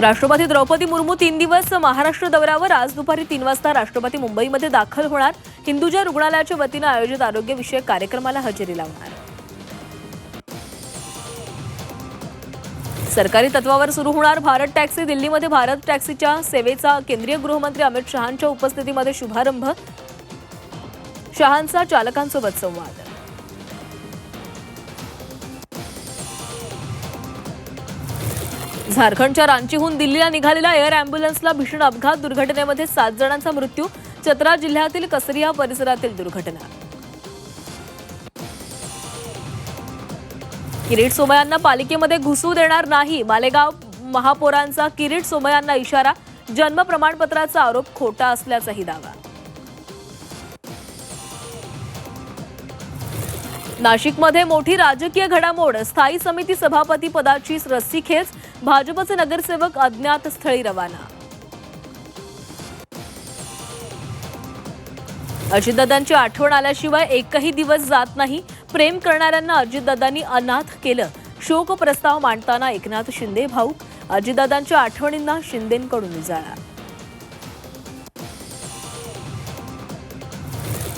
राष्ट्रपती द्रौपदी मुर्मू 3 दिवस महाराष्ट्र दौऱ्यावर. आज दुपारी 3 वाजता राष्ट्रपती मुंबईमध्ये दाखल होणार. हिंदुजा रुग्णालयाच्या वतीने आयोजित आरोग्यविषयक कार्यक्रमाला हजेरी लावणार. सरकारी तत्वावर सुरू होणार भारत टॅक्सी. दिल्लीमध्ये भारत टॅक्सीच्या सेवेचा केंद्रीय गृहमंत्री अमित शहांच्या उपस्थितीमध्ये शुभारंभ. शहांचा चालकांसोबत संवाद. झारखंडच्या रांचीहून दिल्लीला निघालेल्या एअर अँब्युलन्सला भीषण अपघात. दुर्घटनेमध्ये 7 जणांचा मृत्यू. चतरा जिल्ह्यातील कसरिया परिसरातील दुर्घटना. किरीट सोमय्यांना पालिकेमध्ये घुसू देणार नाही. मालेगाव महापौरांचा किरीट सोमय्यांना इशारा. जन्म प्रमाणपत्राचा आरोप खोटा असल्याचाही दावा. नाशिकमध्ये मोठी राजकीय घडामोड. स्थायी समिती सभापती पदाची रस्सीखेच. भाजपचे नगरसेवक अज्ञात स्थळी रवाना. अजितदादांची आठवण आल्याशिवाय एकही दिवस जात नाही. प्रेम करणाऱ्यांना अजितदादांनी अनाथ केलं. शोक प्रस्ताव मांडताना एकनाथ शिंदे भाऊक. अजितदादांच्या आठवणींना शिंदेंकडून उजाळा.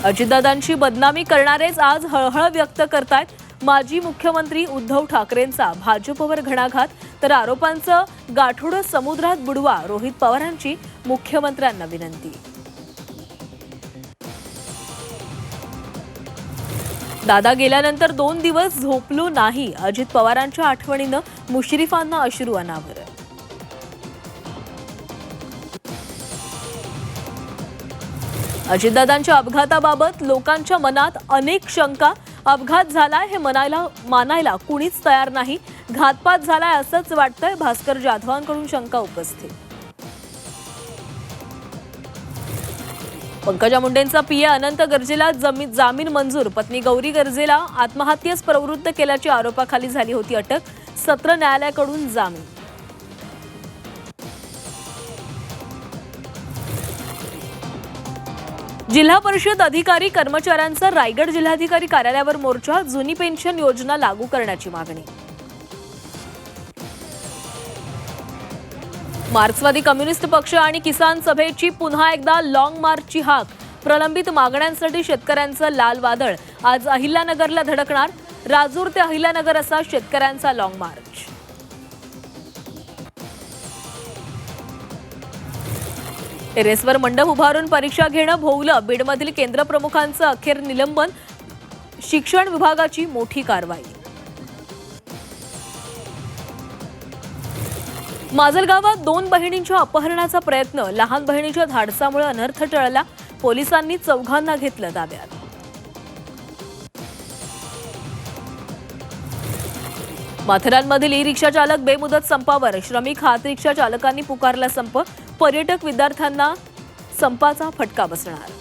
अजितदादांची बदनामी करणारेच आज हळहळ व्यक्त करतायत. माजी मुख्यमंत्री उद्धव ठाकरेंचा भाजपवर घणाघात. तर आरोपांचं गाठोडं समुद्रात बुडवा. रोहित पवारांची मुख्यमंत्र्यांना विनंती. दादा गेल्यानंतर 2 दिवस झोपलो नाही. अजित पवारांच्या आठवणीनं मुश्रीफांना अश्रू अनावर. अजितदादांच्या अपघाताबाबत लोकांच्या मनात अनेक शंका. अपघात झालाय हे मानायला कुणीच तयार नाही. घातपात झालाय असंच वाटतंय. भास्कर जाधवांकडून शंका उपस्थित. पंकजा मुंडेंचा पीए अनंत गर्जेला जामीन मंजूर. पत्नी गौरी गर्जेला आत्महत्येस प्रवृत्त केल्याच्या आरोपाखाली झाली होती अटक. सत्र न्यायालयाकडून जामीन. जिल्हा परिषद अधिकारी कर्मचाऱ्यांचा रायगड जिल्हाधिकारी कार्यालयावर मोर्चा. जुनी पेन्शन योजना लागू करण्याची मागणी. मार्क्सवादी कम्युनिस्ट पक्ष आणि किसान सभेची पुन्हा एकदा लॉंग मार्चची हाक. प्रलंबित मागण्यांसाठी शेतकऱ्यांचं लाल वादळ. आज अहिल्यानगरला धडकणार. राजूर ते अहिल्यानगर असा शेतकऱ्यांचा लॉंग मार्च. टेरेसवर मंडप उभारून परीक्षा घेणं भोवलं. बीडमधील केंद्र प्रमुखांचं अखेर निलंबन. शिक्षण विभागाची मोठी कारवाई. माजलगावात 2 बहिणींच्या अपहरणाचा प्रयत्न. लहान बहिणीच्या धाडसामुळे अनर्थ टळला. पोलिसांनी 4घांना घेतलं ताब्यात. माथेरानमधील ई-रिक्षा चालक बेमुदत संपावर. श्रमिक हात रिक्षा चालकांनी पुकारला संप. पर्यटक विद्यार्थ्यांना संपाचा फटका बसणार.